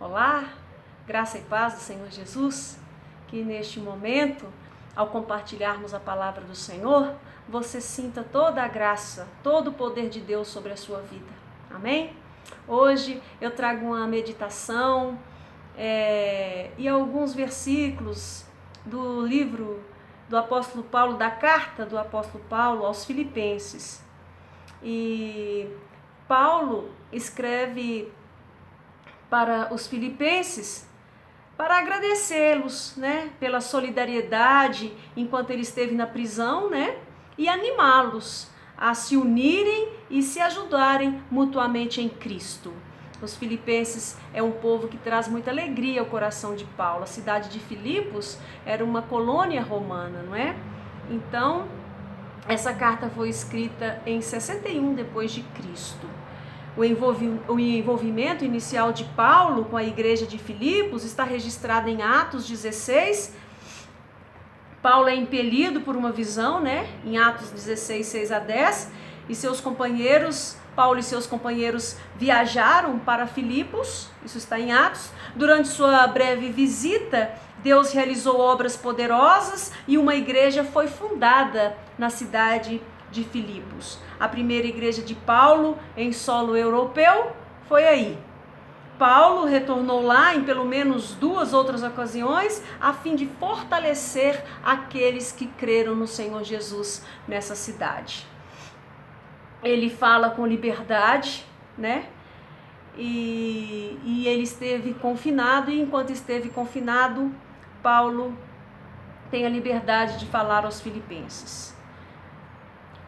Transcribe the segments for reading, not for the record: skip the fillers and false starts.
Olá, graça e paz do Senhor Jesus, que neste momento, ao compartilharmos a palavra do Senhor, você sinta toda a graça, todo o poder de Deus sobre a sua vida. Amém? Hoje eu trago uma meditação e alguns versículos do livro do apóstolo Paulo, da carta do apóstolo Paulo aos Filipenses. E Paulo escreve para os filipenses para agradecê-los, pela solidariedade enquanto ele esteve na prisão, e animá-los a se unirem e se ajudarem mutuamente em Cristo. Os filipenses é um povo que traz muita alegria ao coração de Paulo. A cidade de Filipos era uma colônia romana, não é? Então, essa carta foi escrita em 61 depois de Cristo. O envolvimento inicial de Paulo com a igreja de Filipos está registrado em Atos 16. Paulo é impelido por uma visão, em Atos 16, 6 a 10, e Paulo e seus companheiros viajaram para Filipos, isso está em Atos. Durante sua breve visita, Deus realizou obras poderosas e uma igreja foi fundada na cidade de Filipos. A primeira igreja de Paulo em solo europeu foi aí. Paulo retornou lá em pelo menos 2 outras ocasiões a fim de fortalecer aqueles que creram no Senhor Jesus nessa cidade. Ele fala com liberdade, e ele esteve confinado, e enquanto esteve confinado, Paulo tem a liberdade de falar aos filipenses.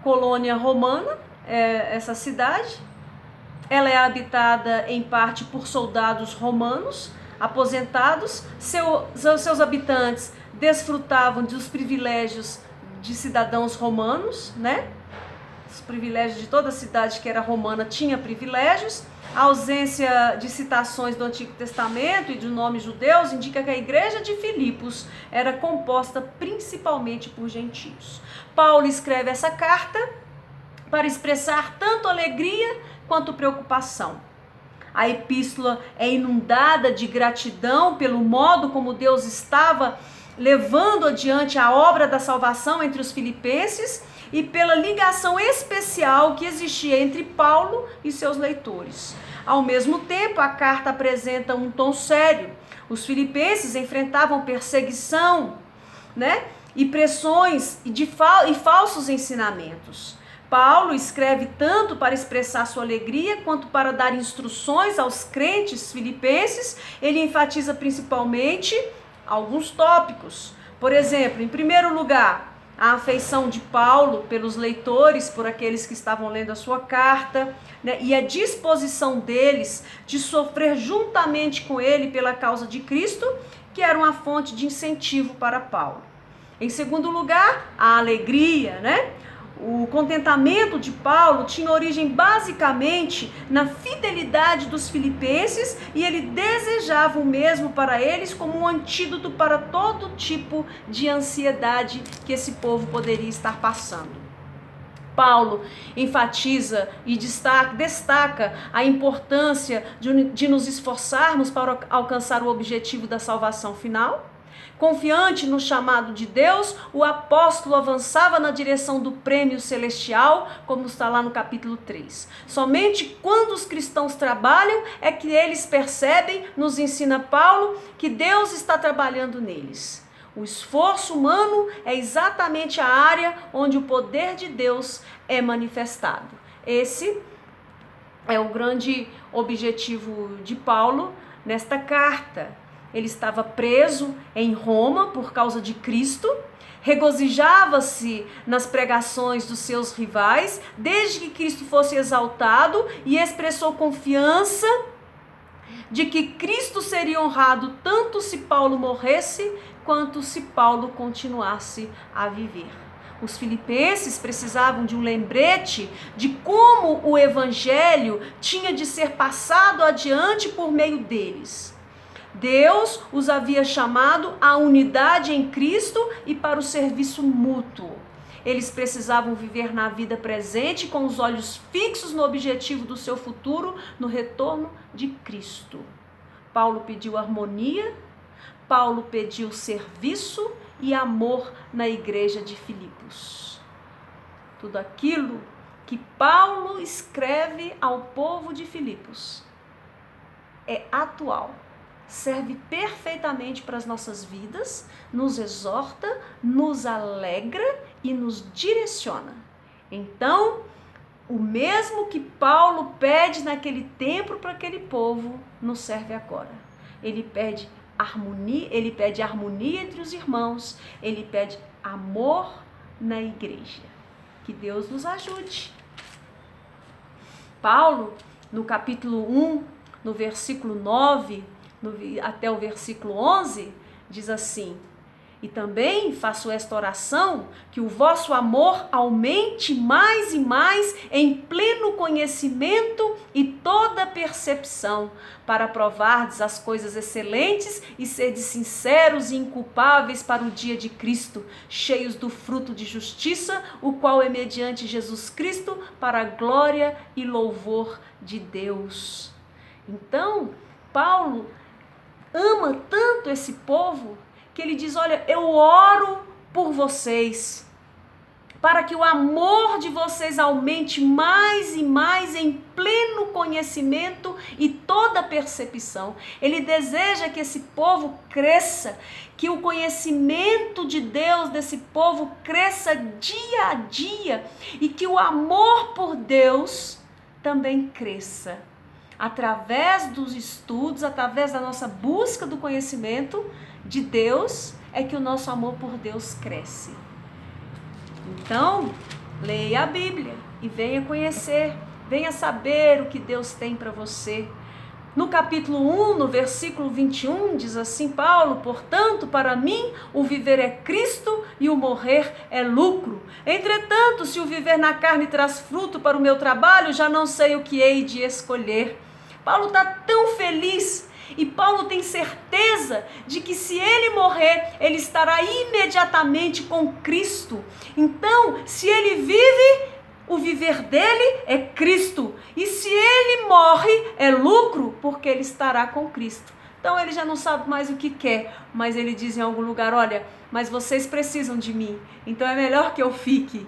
Colônia romana, essa cidade, ela é habitada em parte por soldados romanos aposentados. Seus habitantes desfrutavam dos privilégios de cidadãos romanos, Os privilégios de toda a cidade que era romana tinha privilégios. A ausência de citações do Antigo Testamento e de nomes judeus indica que a igreja de Filipos era composta principalmente por gentios. Paulo escreve essa carta para expressar tanto alegria quanto preocupação. A epístola é inundada de gratidão pelo modo como Deus estava levando adiante a obra da salvação entre os filipenses e pela ligação especial que existia entre Paulo e seus leitores. Ao mesmo tempo, a carta apresenta um tom sério. Os filipenses enfrentavam perseguição, e pressões e falsos ensinamentos. Paulo escreve tanto para expressar sua alegria quanto para dar instruções aos crentes filipenses. Ele enfatiza principalmente alguns tópicos. Por exemplo, em primeiro lugar, a afeição de Paulo pelos leitores, por aqueles que estavam lendo a sua carta, e a disposição deles de sofrer juntamente com ele pela causa de Cristo, que era uma fonte de incentivo para Paulo. Em segundo lugar, a alegria, O contentamento de Paulo tinha origem basicamente na fidelidade dos filipenses, e ele desejava o mesmo para eles como um antídoto para todo tipo de ansiedade que esse povo poderia estar passando. Paulo enfatiza e destaca a importância de nos esforçarmos para alcançar o objetivo da salvação final. Confiante no chamado de Deus, o apóstolo avançava na direção do prêmio celestial, como está lá no capítulo 3. Somente quando os cristãos trabalham é que eles percebem, nos ensina Paulo, que Deus está trabalhando neles. O esforço humano é exatamente a área onde o poder de Deus é manifestado. Esse é o grande objetivo de Paulo nesta carta. Ele estava preso em Roma por causa de Cristo, regozijava-se nas pregações dos seus rivais, desde que Cristo fosse exaltado, e expressou confiança de que Cristo seria honrado tanto se Paulo morresse, quanto se Paulo continuasse a viver. Os filipenses precisavam de um lembrete de como o evangelho tinha de ser passado adiante por meio deles. Deus os havia chamado à unidade em Cristo e para o serviço mútuo. Eles precisavam viver na vida presente com os olhos fixos no objetivo do seu futuro, no retorno de Cristo. Paulo pediu harmonia, Paulo pediu serviço e amor na igreja de Filipos. Tudo aquilo que Paulo escreve ao povo de Filipos é atual, serve perfeitamente para as nossas vidas, nos exorta, nos alegra e nos direciona. Então, o mesmo que Paulo pede naquele tempo para aquele povo, nos serve agora. Ele pede harmonia entre os irmãos, ele pede amor na igreja. Que Deus nos ajude. Paulo, no capítulo 1, no versículo 9, até o versículo 11, diz assim: e também faço esta oração, que o vosso amor aumente mais e mais em pleno conhecimento e toda percepção, para provardes as coisas excelentes e serdes sinceros e inculpáveis para o dia de Cristo, cheios do fruto de justiça, o qual é mediante Jesus Cristo, para a glória e louvor de Deus. Então, Paulo ama tanto esse povo, que ele diz: olha, eu oro por vocês, para que o amor de vocês aumente mais e mais em pleno conhecimento e toda percepção. Ele deseja que esse povo cresça, que o conhecimento de Deus desse povo cresça dia a dia e que o amor por Deus também cresça. Através dos estudos, através da nossa busca do conhecimento de Deus, é que o nosso amor por Deus cresce. Então, leia a Bíblia e venha conhecer, venha saber o que Deus tem para você. No capítulo 1, no versículo 21, diz assim Paulo: portanto, para mim, o viver é Cristo e o morrer é lucro. Entretanto, se o viver na carne traz fruto para o meu trabalho, já não sei o que hei de escolher. Paulo está tão feliz e Paulo tem certeza de que se ele morrer, ele estará imediatamente com Cristo. Então, se ele vive, o viver dele é Cristo. E se ele morre, é lucro, porque ele estará com Cristo. Então ele já não sabe mais o que quer, mas ele diz em algum lugar: olha, mas vocês precisam de mim, então é melhor que eu fique.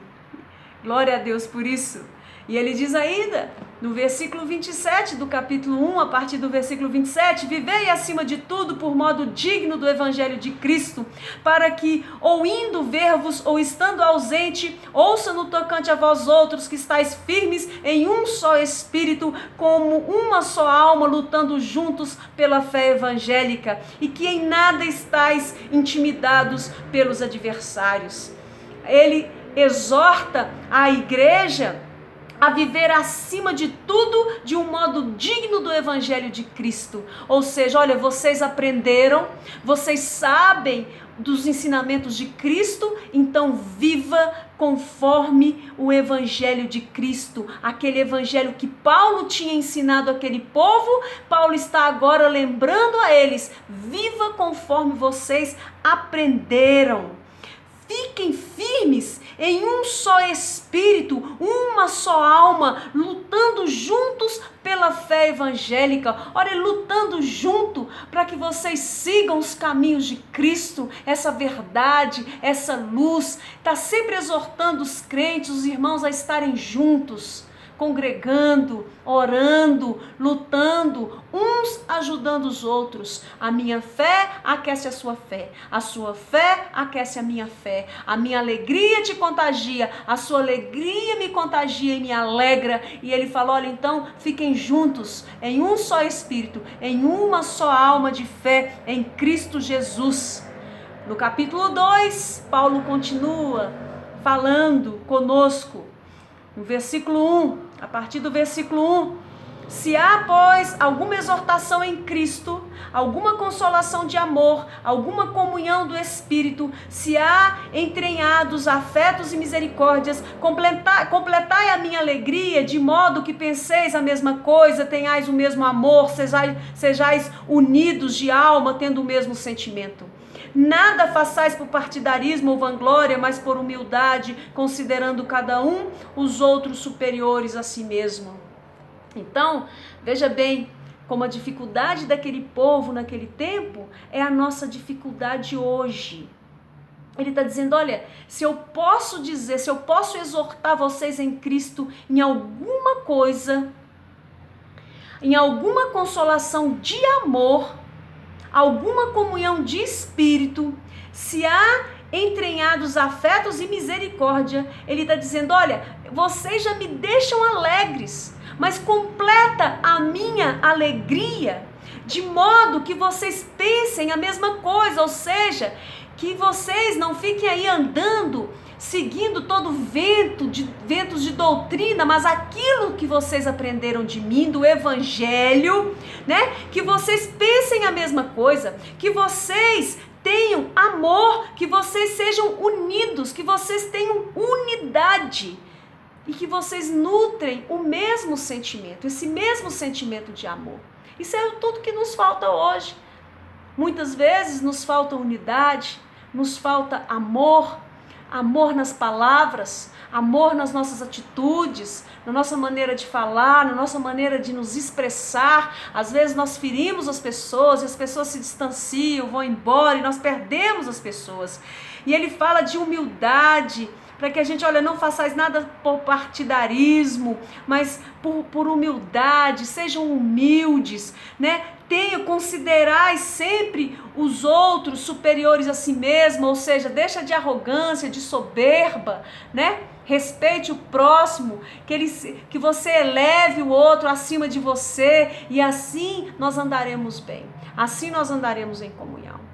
Glória a Deus por isso. E ele diz ainda, no versículo 27 do capítulo 1, a partir do versículo 27, vivei acima de tudo por modo digno do evangelho de Cristo, para que, ou indo ver-vos, ou estando ausente, ouça no tocante a vós outros que estáis firmes em um só espírito, como uma só alma, lutando juntos pela fé evangélica, e que em nada estáis intimidados pelos adversários. Ele exorta a igreja a viver acima de tudo de um modo digno do evangelho de Cristo. Ou seja, olha, vocês aprenderam, vocês sabem dos ensinamentos de Cristo, então viva conforme o evangelho de Cristo, aquele evangelho que Paulo tinha ensinado àquele povo. Paulo está agora lembrando a eles: viva conforme vocês aprenderam. Fiquem firmes em um só espírito, uma só alma, lutando juntos pela fé evangélica. Olha, lutando junto para que vocês sigam os caminhos de Cristo, essa verdade, essa luz. Está sempre exortando os crentes, os irmãos, a estarem juntos, congregando, orando, lutando, uns ajudando os outros. A minha fé aquece a sua fé aquece a minha alegria te contagia, a sua alegria me contagia e me alegra. E ele fala: olha, então fiquem juntos em um só espírito, em uma só alma de fé em Cristo Jesus. No capítulo 2, Paulo continua falando conosco. No versículo 1, a partir do versículo 1, se há, pois, alguma exortação em Cristo, alguma consolação de amor, alguma comunhão do Espírito, se há entranhados afetos e misericórdias, completai a minha alegria, de modo que penseis a mesma coisa, tenhais o mesmo amor, sejais unidos de alma, tendo o mesmo sentimento. Nada façais por partidarismo ou vanglória, mas por humildade, considerando cada um os outros superiores a si mesmo. Então, veja bem, como a dificuldade daquele povo naquele tempo é a nossa dificuldade hoje. Ele está dizendo, olha, se eu posso dizer, se eu posso exortar vocês em Cristo em alguma coisa, em alguma consolação de amor, alguma comunhão de espírito, se há entranhados afetos e misericórdia, ele está dizendo, olha, vocês já me deixam alegres, mas completa a minha alegria, de modo que vocês pensem a mesma coisa, ou seja, que vocês não fiquem aí andando, seguindo todo ventos de doutrina, mas aquilo que vocês aprenderam de mim, do evangelho, né? Que vocês pensem a mesma coisa, que vocês tenham amor, que vocês sejam unidos, que vocês tenham unidade e que vocês nutrem o mesmo sentimento, esse mesmo sentimento de amor. Isso é tudo que nos falta hoje. Muitas vezes nos falta unidade, nos falta amor, amor nas palavras, amor nas nossas atitudes, na nossa maneira de falar, na nossa maneira de nos expressar. Às vezes nós ferimos as pessoas e as pessoas se distanciam, vão embora e nós perdemos as pessoas. E ele fala de humildade, para que a gente, olha, não façais nada por partidarismo, mas por humildade, sejam humildes, né? Considerai sempre os outros superiores a si mesmo, ou seja, deixa de arrogância, de soberba, né? Respeite o próximo, que você eleve o outro acima de você, e assim nós andaremos bem, assim nós andaremos em comunhão.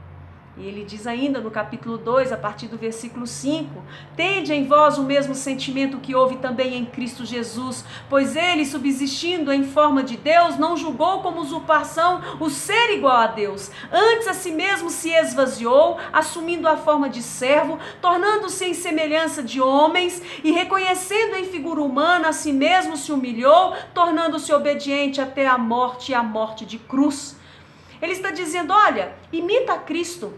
E ele diz ainda no capítulo 2, a partir do versículo 5, tende em vós o mesmo sentimento que houve também em Cristo Jesus, pois ele, subsistindo em forma de Deus, não julgou como usurpação o ser igual a Deus. Antes a si mesmo se esvaziou, assumindo a forma de servo, tornando-se em semelhança de homens, e reconhecendo em figura humana a si mesmo se humilhou, tornando-se obediente até a morte e a morte de cruz. Ele está dizendo, olha, imita a Cristo.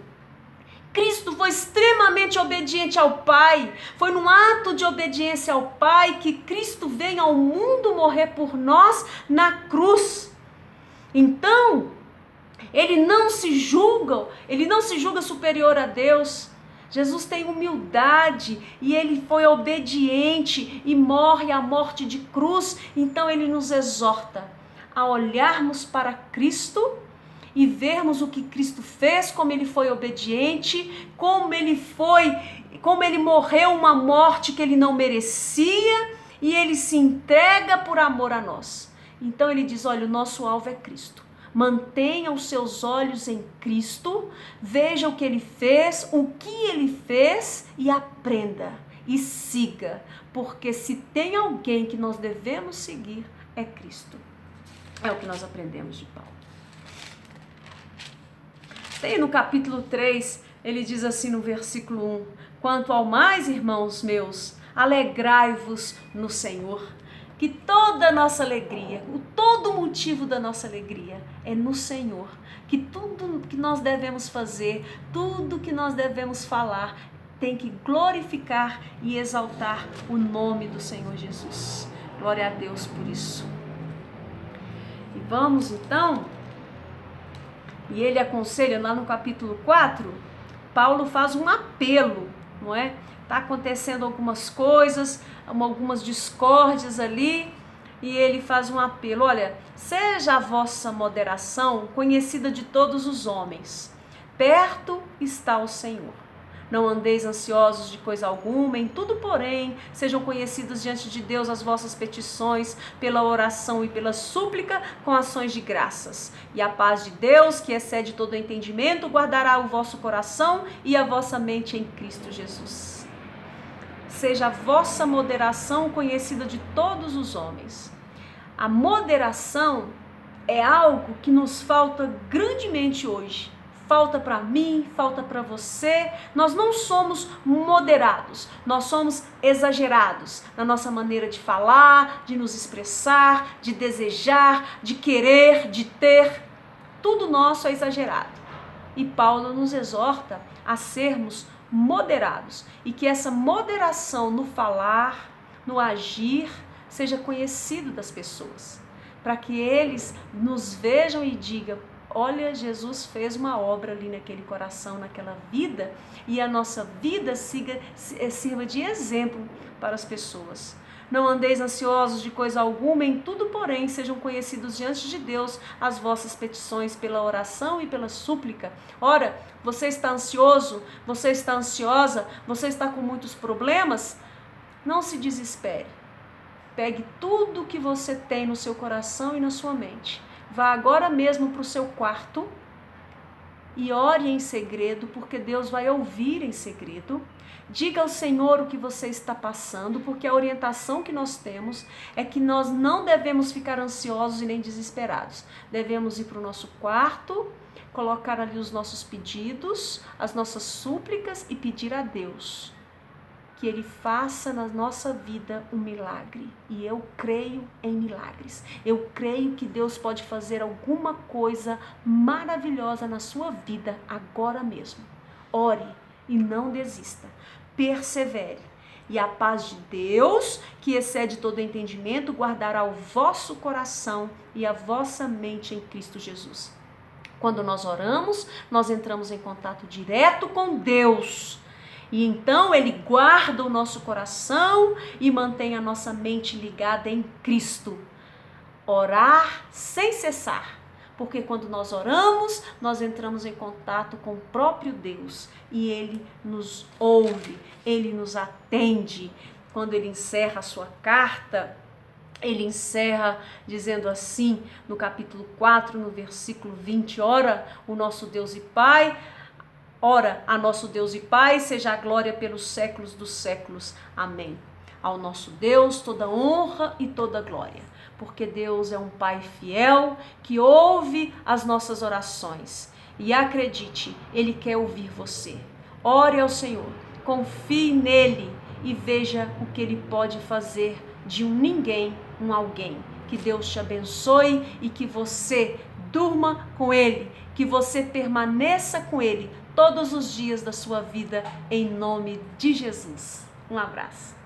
Cristo foi extremamente obediente ao Pai. Foi num ato de obediência ao Pai que Cristo veio ao mundo morrer por nós na cruz. Então, ele não se julga superior a Deus. Jesus tem humildade e ele foi obediente e morre a morte de cruz. Então ele nos exorta a olharmos para Cristo e vermos o que Cristo fez, como ele foi obediente, como ele morreu uma morte que ele não merecia, e ele se entrega por amor a nós. Então ele diz, olha, o nosso alvo é Cristo. Mantenha os seus olhos em Cristo, veja o que ele fez, e aprenda e siga, porque se tem alguém que nós devemos seguir, é Cristo. É o que nós aprendemos de Paulo. Tem no capítulo 3, ele diz assim no versículo 1, quanto ao mais, irmãos meus, alegrai-vos no Senhor, que toda a nossa alegria, todo o motivo da nossa alegria é no Senhor, que tudo que nós devemos fazer, tudo que nós devemos falar, tem que glorificar e exaltar o nome do Senhor Jesus. Glória a Deus por isso. E vamos então... E ele aconselha lá no capítulo 4, Paulo faz um apelo, não é? Está acontecendo algumas coisas, algumas discórdias ali, e ele faz um apelo, olha, seja a vossa moderação conhecida de todos os homens, perto está o Senhor. Não andeis ansiosos de coisa alguma, em tudo, porém, sejam conhecidas diante de Deus as vossas petições, pela oração e pela súplica, com ações de graças. E a paz de Deus, que excede todo entendimento, guardará o vosso coração e a vossa mente em Cristo Jesus. Seja a vossa moderação conhecida de todos os homens. A moderação é algo que nos falta grandemente hoje. Falta para mim, falta para você. Nós não somos moderados, nós somos exagerados na nossa maneira de falar, de nos expressar, de desejar, de querer, de ter. Tudo nosso é exagerado. E Paulo nos exorta a sermos moderados e que essa moderação no falar, no agir, seja conhecido das pessoas. para que eles nos vejam e digam: olha, Jesus fez uma obra ali naquele coração, naquela vida, e a nossa vida sirva de exemplo para as pessoas. Não andeis ansiosos de coisa alguma, em tudo, porém, sejam conhecidos diante de Deus as vossas petições pela oração e pela súplica. Ora, você está ansioso, você está ansiosa, você está com muitos problemas? Não se desespere. Pegue tudo que você tem no seu coração e na sua mente. Vá agora mesmo para o seu quarto e ore em segredo, porque Deus vai ouvir em segredo. Diga ao Senhor o que você está passando, porque a orientação que nós temos é que nós não devemos ficar ansiosos e nem desesperados. Devemos ir para o nosso quarto, colocar ali os nossos pedidos, as nossas súplicas e pedir a Deus que Ele faça na nossa vida um milagre. E eu creio em milagres. Eu creio que Deus pode fazer alguma coisa maravilhosa na sua vida agora mesmo. Ore e não desista. Persevere. E a paz de Deus, que excede todo entendimento, guardará o vosso coração e a vossa mente em Cristo Jesus. Quando nós oramos, nós entramos em contato direto com Deus. E então Ele guarda o nosso coração e mantém a nossa mente ligada em Cristo. Orar sem cessar. Porque quando nós oramos, nós entramos em contato com o próprio Deus. E Ele nos ouve, Ele nos atende. Quando Ele encerra a sua carta, Ele encerra dizendo assim, no capítulo 4, no versículo 20, ora, o nosso Deus e Pai... Ora, a nosso Deus e Pai, seja a glória pelos séculos dos séculos. Amém. Ao nosso Deus toda honra e toda glória, porque Deus é um Pai fiel que ouve as nossas orações. E acredite, Ele quer ouvir você. Ore ao Senhor, confie nele e veja o que Ele pode fazer de um ninguém, um alguém. Que Deus te abençoe e que você durma com Ele, que você permaneça com Ele todos os dias da sua vida, em nome de Jesus. Um abraço.